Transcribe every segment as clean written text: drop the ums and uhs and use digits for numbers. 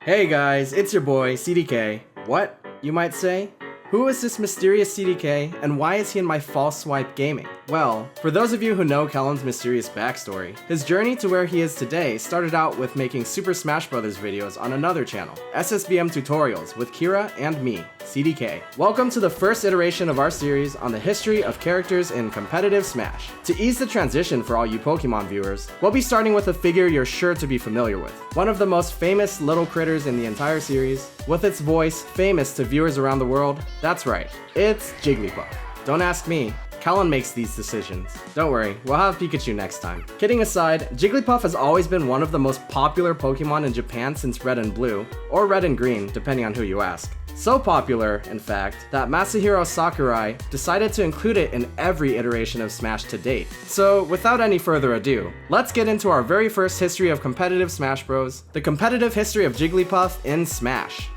Hey guys, it's your boy, CDK. What, you might say? Who is this mysterious CDK, and why is he in my false swipe gaming? Well, for those of you who know Kellen's mysterious backstory, his journey to where he is today started out with making Super Smash Bros. Videos on another channel, SSBM Tutorials, with Kira and me, CDK. Welcome to the first iteration of our series on the history of characters in competitive Smash. To ease the transition for all you Pokemon viewers, we'll be starting with a figure you're sure to be familiar with. One of the most famous little critters in the entire series, with its voice famous to viewers around the world. That's right, it's Jigglypuff. Don't ask me, Kellen makes these decisions. Don't worry, we'll have Pikachu next time. Kidding aside, Jigglypuff has always been one of the most popular Pokemon in Japan since Red and Blue, or Red and Green, depending on who you ask. So popular, in fact, that Masahiro Sakurai decided to include it in every iteration of Smash to date. So, without any further ado, let's get into our very first history of competitive Smash Bros, the competitive history of Jigglypuff in Smash.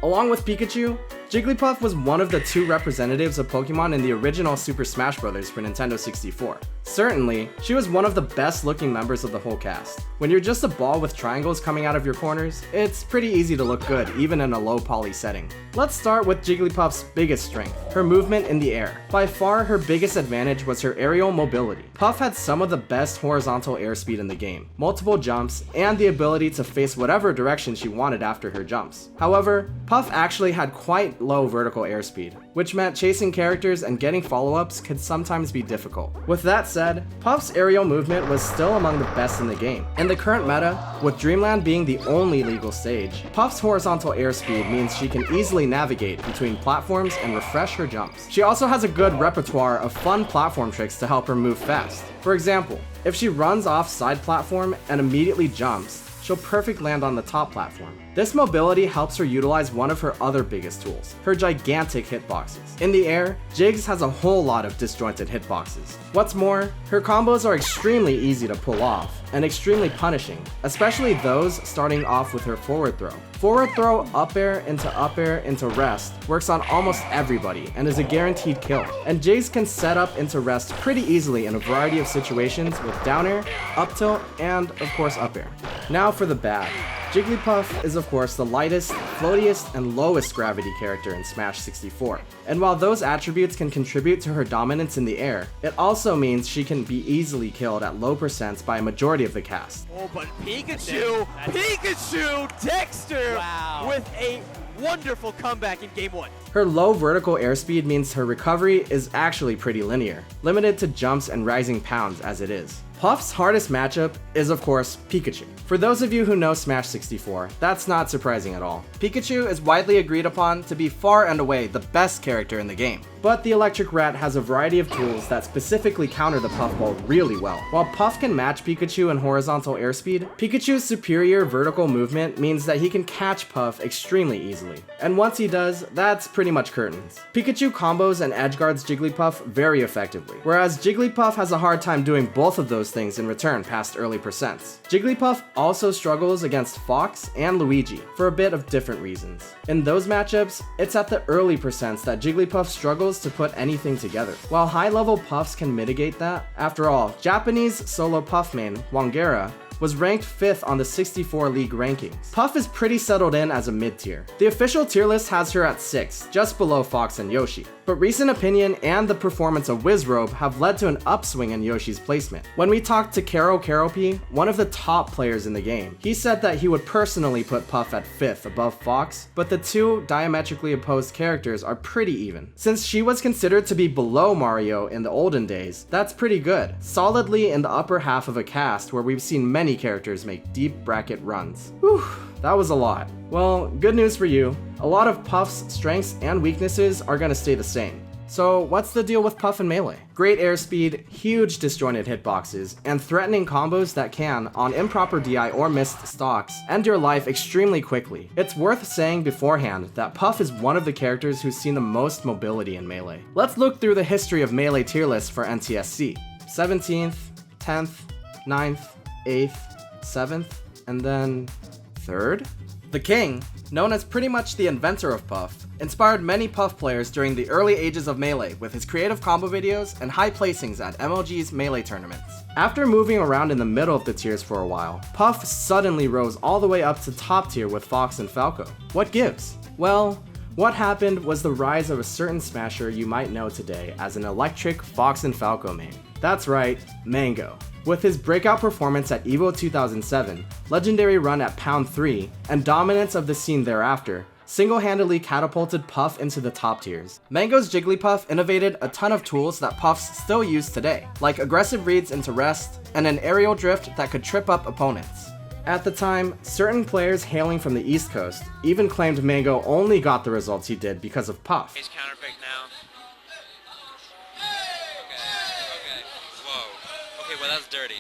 Along with Pikachu, Jigglypuff was one of the two representatives of Pokemon in the original Super Smash Bros. For Nintendo 64. Certainly, she was one of the best looking members of the whole cast. When you're just a ball with triangles coming out of your corners, it's pretty easy to look good even in a low poly setting. Let's start with Jigglypuff's biggest strength, her movement in the air. By far, her biggest advantage was her aerial mobility. Puff had some of the best horizontal airspeed in the game, multiple jumps, and the ability to face whatever direction she wanted after her jumps. However, Puff actually had quite low vertical airspeed, which meant chasing characters and getting follow-ups could sometimes be difficult. With that said, Puff's aerial movement was still among the best in the game. In the current meta, with Dreamland being the only legal stage, Puff's horizontal airspeed means she can easily navigate between platforms and refresh her jumps. She also has a good repertoire of fun platform tricks to help her move fast. For example, if she runs off side platform and immediately jumps, she'll perfect land on the top platform. This mobility helps her utilize one of her other biggest tools, her gigantic hitboxes. In the air, Jiggs has a whole lot of disjointed hitboxes. What's more, her combos are extremely easy to pull off, and extremely punishing, especially those starting off with her forward throw. Forward throw up air into rest works on almost everybody and is a guaranteed kill. And Jiggs can set up into rest pretty easily in a variety of situations with down air, up tilt, and of course up air. Now for the bad. Jigglypuff is of course the lightest, floatiest, and lowest gravity character in Smash 64. And while those attributes can contribute to her dominance in the air, it also means she can be easily killed at low percents by a majority of the cast. Oh, but Pikachu Dexter with a wonderful comeback in game 1. Her low vertical airspeed means her recovery is actually pretty linear, limited to jumps and rising pounds as it is. Puff's hardest matchup is of course Pikachu. For those of you who know Smash 64, that's not surprising at all. Pikachu is widely agreed upon to be far and away the best character in the game. But the Electric Rat has a variety of tools that specifically counter the Puff Ball really well. While Puff can match Pikachu in horizontal airspeed, Pikachu's superior vertical movement means that he can catch Puff extremely easily. And once he does, that's pretty much curtains. Pikachu combos and edgeguards Jigglypuff very effectively, whereas Jigglypuff has a hard time doing both of those things in return past early percents. Jigglypuff also struggles against Fox and Luigi for a bit of different reasons. In those matchups, it's at the early percents that Jigglypuff struggles to put anything together. While high-level Puffs can mitigate that, after all, Japanese solo Puff main, Wangera, was ranked 5th on the 64 League rankings. Puff is pretty settled in as a mid-tier. The official tier list has her at 6th, just below Fox and Yoshi. But recent opinion and the performance of Wizrobe have led to an upswing in Yoshi's placement. When we talked to KeroKeroppi, one of the top players in the game, he said that he would personally put Puff at 5th above Fox, but the two diametrically opposed characters are pretty even. Since she was considered to be below Mario in the olden days, that's pretty good. Solidly in the upper half of a cast where we've seen many characters make deep bracket runs. Whew, that was a lot. Well, good news for you. A lot of Puff's strengths and weaknesses are gonna stay the same. So what's the deal with Puff and Melee? Great airspeed, huge disjointed hitboxes, and threatening combos that can, on improper DI or missed stocks, end your life extremely quickly. It's worth saying beforehand that Puff is one of the characters who's seen the most mobility in Melee. Let's look through the history of Melee tier lists for NTSC. 17th, 10th, 9th, 8th, 7th, and then 3rd? The King, known as pretty much the inventor of Puff, inspired many Puff players during the early ages of Melee with his creative combo videos and high placings at MLG's Melee tournaments. After moving around in the middle of the tiers for a while, Puff suddenly rose all the way up to top tier with Fox and Falco. What gives? Well, what happened was the rise of a certain smasher you might know today as an electric Fox and Falco main. That's right, Mango. With his breakout performance at EVO 2007, legendary run at Pound 3, and dominance of the scene thereafter, single-handedly catapulted Puff into the top tiers. Mango's Jigglypuff innovated a ton of tools that Puffs still use today, like aggressive reads into rest, and an aerial drift that could trip up opponents. At the time, certain players hailing from the East Coast even claimed Mango only got the results he did because of Puff. He's counterpick now. Okay. Whoa. Okay, well that's dirty.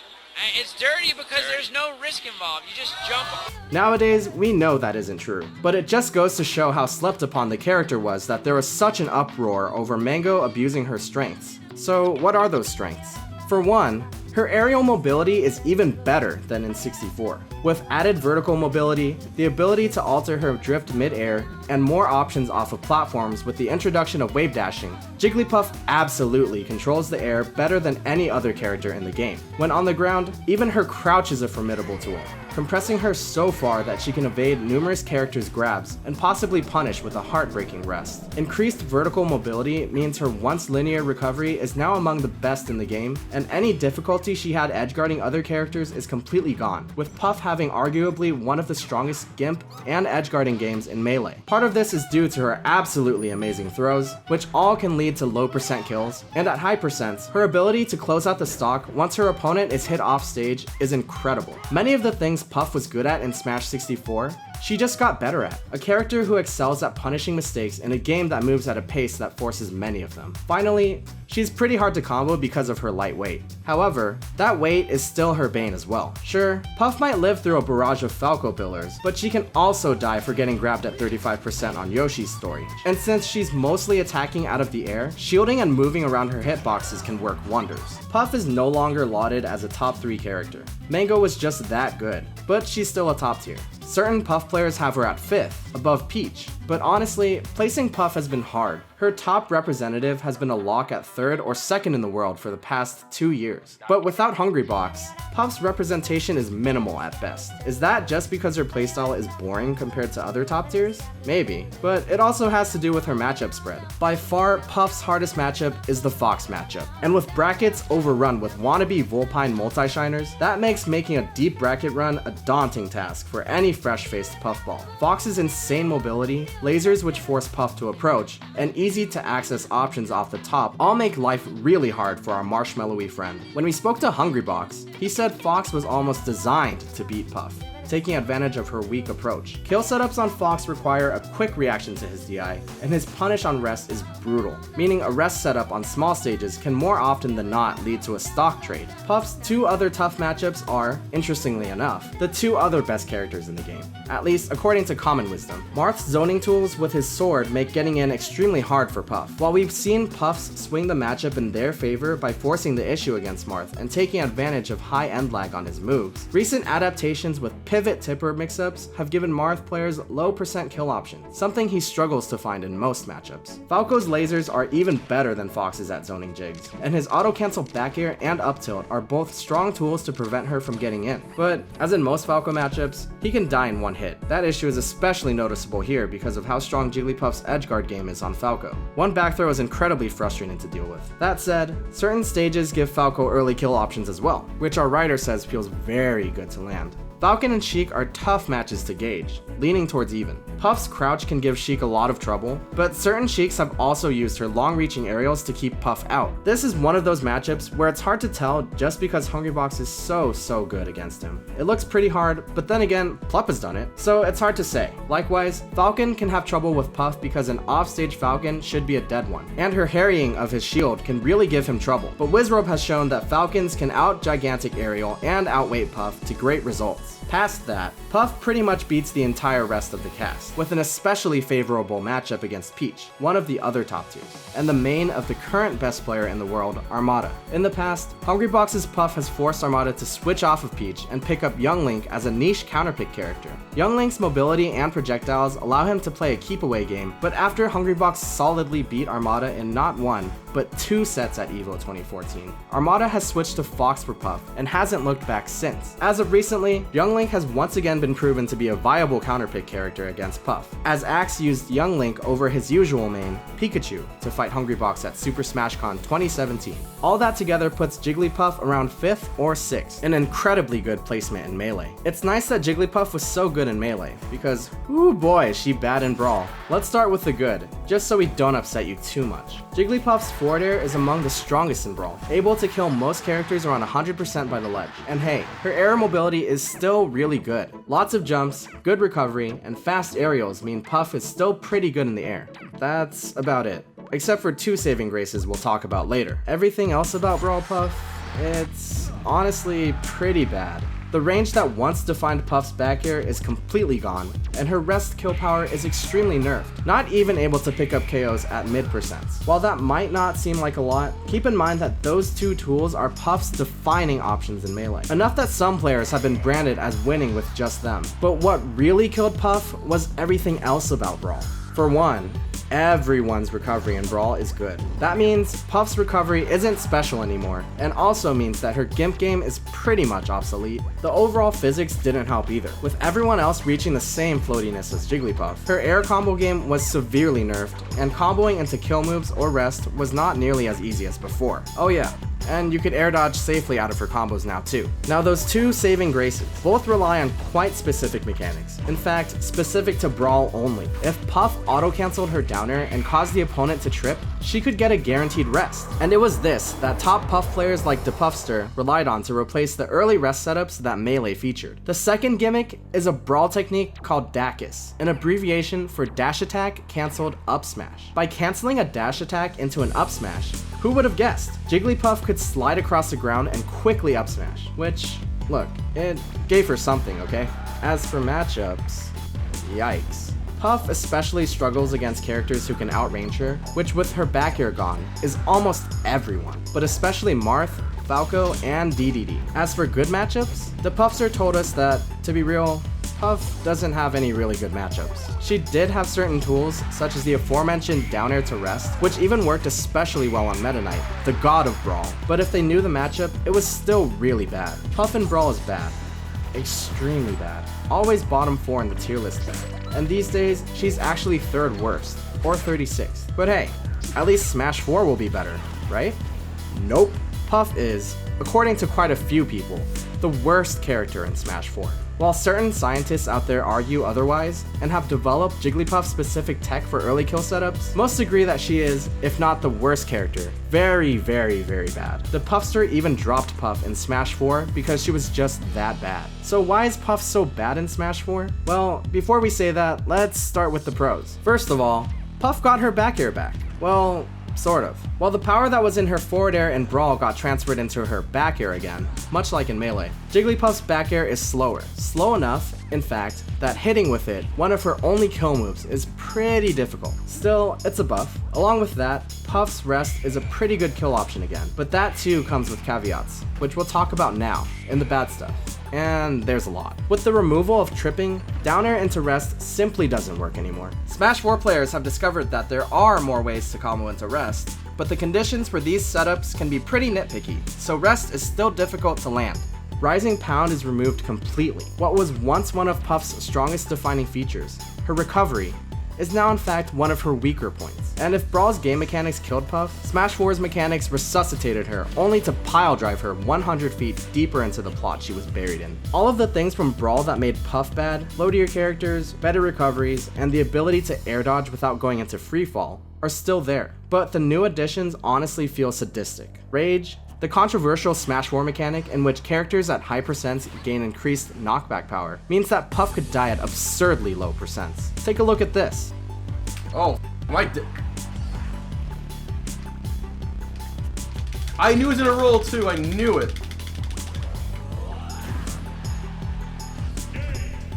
It's dirty because there's no risk involved. You just jump. Nowadays, we know that isn't true, but it just goes to show how slept upon the character was that there was such an uproar over Mango abusing her strengths. So what are those strengths? For one, her aerial mobility is even better than in 64. With added vertical mobility, the ability to alter her drift mid-air, and more options off of platforms with the introduction of wave dashing, Jigglypuff absolutely controls the air better than any other character in the game. When on the ground, even her crouch is a formidable tool, compressing her so far that she can evade numerous characters' grabs and possibly punish with a heartbreaking rest. Increased vertical mobility means her once linear recovery is now among the best in the game, and any difficulty she had edgeguarding other characters is completely gone, with Puff having arguably one of the strongest Gimp and edgeguarding games in Melee. Part of this is due to her absolutely amazing throws, which all can lead to low percent kills, and at high percents, her ability to close out the stock once her opponent is hit off stage is incredible. Many of the things Puff was good at in Smash 64, she just got better at. A character who excels at punishing mistakes in a game that moves at a pace that forces many of them. Finally, she's pretty hard to combo because of her light weight. However, that weight is still her bane as well. Sure, Puff might live through a barrage of Falco pillars, but she can also die for getting grabbed at 35% on Yoshi's story. And since she's mostly attacking out of the air, shielding and moving around her hitboxes can work wonders. Puff is no longer lauded as a top 3 character. Mango was just that good, but she's still a top tier. Certain Puff players have her at 5th, above Peach, but honestly, placing Puff has been hard. Her top representative has been a lock at 3rd or 2nd in the world for the past 2 years. But without Hungrybox, Puff's representation is minimal at best. Is that just because her playstyle is boring compared to other top tiers? Maybe, but it also has to do with her matchup spread. By far, Puff's hardest matchup is the Fox matchup, and with brackets overrun with wannabe Vulpine multi-shiners, that makes making a deep bracket run a daunting task for any fresh-faced Puffball. Fox's insane mobility, lasers which force Puff to approach, and easy to access options off the top all make life really hard for our marshmallowy friend. When we spoke to Hungrybox, he said Fox was almost designed to beat Puff, taking advantage of her weak approach. Kill setups on Fox require a quick reaction to his DI, and his punish on rest is brutal, meaning a rest setup on small stages can more often than not lead to a stock trade. Puff's 2 other tough matchups are, interestingly enough, the 2 other best characters in the game, at least according to common wisdom. Marth's zoning tools with his sword make getting in extremely hard for Puff. While we've seen Puffs swing the matchup in their favor by forcing the issue against Marth and taking advantage of high end lag on his moves, recent adaptations with pivot tipper mix-ups have given Marth players low percent kill options, something he struggles to find in most matchups. Falco's lasers are even better than Fox's at zoning jigs, and his auto-cancel back air and up tilt are both strong tools to prevent her from getting in. But, as in most Falco matchups, he can die in one hit. That issue is especially noticeable here because of how strong Jigglypuff's edgeguard game is on Falco. One back throw is incredibly frustrating to deal with. That said, certain stages give Falco early kill options as well, which our writer says feels very good to land. Falcon and Sheik are tough matches to gauge, leaning towards even. Puff's crouch can give Sheik a lot of trouble, but certain Sheiks have also used her long-reaching aerials to keep Puff out. This is one of those matchups where it's hard to tell just because Hungrybox is so good against him. It looks pretty hard, but then again, Plup has done it, so it's hard to say. Likewise, Falcon can have trouble with Puff because an offstage Falcon should be a dead one, and her harrying of his shield can really give him trouble. But Wizrobe has shown that Falcons can out-gigantic aerial and outweight Puff to great results. Past that, Puff pretty much beats the entire rest of the cast, with an especially favorable matchup against Peach, one of the other top tiers, and the main of the current best player in the world, Armada. In the past, Hungrybox's Puff has forced Armada to switch off of Peach and pick up Young Link as a niche counterpick character. Young Link's mobility and projectiles allow him to play a keep-away game, but after Hungrybox solidly beat Armada in not one, but 2 sets at EVO 2014, Armada has switched to Fox for Puff and hasn't looked back since. As of recently, Young Link has once again been proven to be a viable counterpick character against Puff, as Axe used Young Link over his usual main, Pikachu, to fight Hungrybox at Super Smash Con 2017. All that together puts Jigglypuff around 5th or 6th, an incredibly good placement in Melee. It's nice that Jigglypuff was so good in Melee, because ooh boy is she bad in Brawl. Let's start with the good, just so we don't upset you too much. Jigglypuff's forward air is among the strongest in Brawl, able to kill most characters around 100% by the ledge. And hey, her air mobility is still really good. Lots of jumps, good recovery, and fast aerials mean Puff is still pretty good in the air. That's about it. Except for 2 saving graces we'll talk about later. Everything else about Brawl Puff, it's honestly pretty bad. The range that once defined Puff's back air is completely gone, and her rest kill power is extremely nerfed, not even able to pick up KOs at mid percents. While that might not seem like a lot, keep in mind that those 2 tools are Puff's defining options in Melee. Enough that some players have been branded as winning with just them. But what really killed Puff was everything else about Brawl. For one, everyone's recovery in Brawl is good. That means Puff's recovery isn't special anymore, and also means that her Gimp game is pretty much obsolete. The overall physics didn't help either, with everyone else reaching the same floatiness as Jigglypuff. Her air combo game was severely nerfed, and comboing into kill moves or rest was not nearly as easy as before. Oh yeah, and you could air dodge safely out of her combos now too. Now those 2 saving graces both rely on quite specific mechanics. In fact, specific to Brawl only. If Puff auto-cancelled her down air and caused the opponent to trip, she could get a guaranteed rest. And it was this that top Puff players like Dapuffster relied on to replace the early rest setups that Melee featured. The second gimmick is a Brawl technique called Dacus, an abbreviation for dash attack cancelled up smash. By cancelling a dash attack into an up smash, who would have guessed? Jigglypuff could slide across the ground and quickly up smash, which, look, it gave her something, okay? As for matchups, yikes. Puff especially struggles against characters who can outrange her, which with her back air gone, is almost everyone, but especially Marth, Falco, and DDD. As for good matchups, Dapuffster told us that, to be real, Puff doesn't have any really good matchups. She did have certain tools, such as the aforementioned down air to rest, which even worked especially well on Meta Knight, the god of Brawl. But if they knew the matchup, it was still really bad. Puff in Brawl is bad. Extremely bad. Always bottom 4 in the tier list bad. And these days, she's actually 3rd worst, or 36th. But hey, at least Smash 4 will be better, right? Nope. Puff is, according to quite a few people, the worst character in Smash 4. While certain scientists out there argue otherwise, and have developed Jigglypuff-specific tech for early kill setups, most agree that she is, if not the worst character, very, very, very bad. Dapuffster even dropped Puff in Smash 4 because she was just that bad. So why is Puff so bad in Smash 4? Well, before we say that, let's start with the pros. First of all, Puff got her back air back. Well, sort of. While the power that was in her forward air in Brawl got transferred into her back air again, much like in Melee, Jigglypuff's back air is slower. Slow enough, in fact, that hitting with it, one of her only kill moves, is pretty difficult. Still, it's a buff. Along with that, Puff's rest is a pretty good kill option again, but that too comes with caveats, which we'll talk about now, in the bad stuff. And there's a lot. With the removal of tripping, down air into rest simply doesn't work anymore. Smash 4 players have discovered that there are more ways to combo into rest, but the conditions for these setups can be pretty nitpicky, so rest is still difficult to land. Rising Pound is removed completely. What was once one of Puff's strongest defining features, her recovery, is now in fact one of her weaker points. And if Brawl's game mechanics killed Puff, Smash 4's mechanics resuscitated her, only to pile drive her 100 feet deeper into the plot she was buried in. All of the things from Brawl that made Puff bad, low tier characters, better recoveries, and the ability to air dodge without going into freefall, are still there. But the new additions honestly feel sadistic. Rage, the controversial Smash 4 mechanic in which characters at high percents gain increased knockback power, means that Puff could die at absurdly low percents. Take a look at this. Oh, I knew it was in a roll too, I knew it.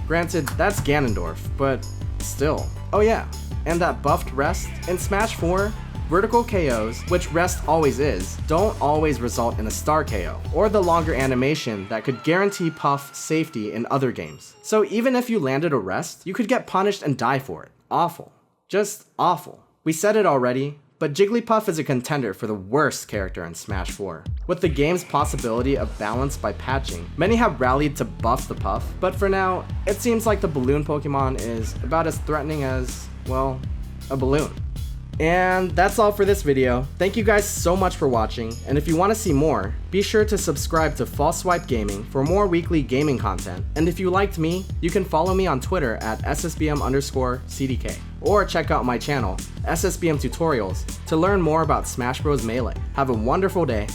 Granted, that's Ganondorf, but still. Oh yeah, and that buffed rest in Smash 4, vertical KOs, which rest always is, don't always result in a star KO, or the longer animation that could guarantee Puff safety in other games. So even if you landed a rest, you could get punished and die for it. Awful. Just awful. We said it already, but Jigglypuff is a contender for the worst character in Smash 4. With the game's possibility of balance by patching, many have rallied to buff the Puff, but for now, it seems like the balloon Pokemon is about as threatening as, well, a balloon. And that's all for this video. Thank you guys so much for watching, and if you want to see more, be sure to subscribe to False Swipe Gaming for more weekly gaming content. And if you liked me, you can follow me on Twitter at @SSBM_CDK, or check out my channel, SSBM Tutorials, to learn more about Smash Bros. Melee. Have a wonderful day,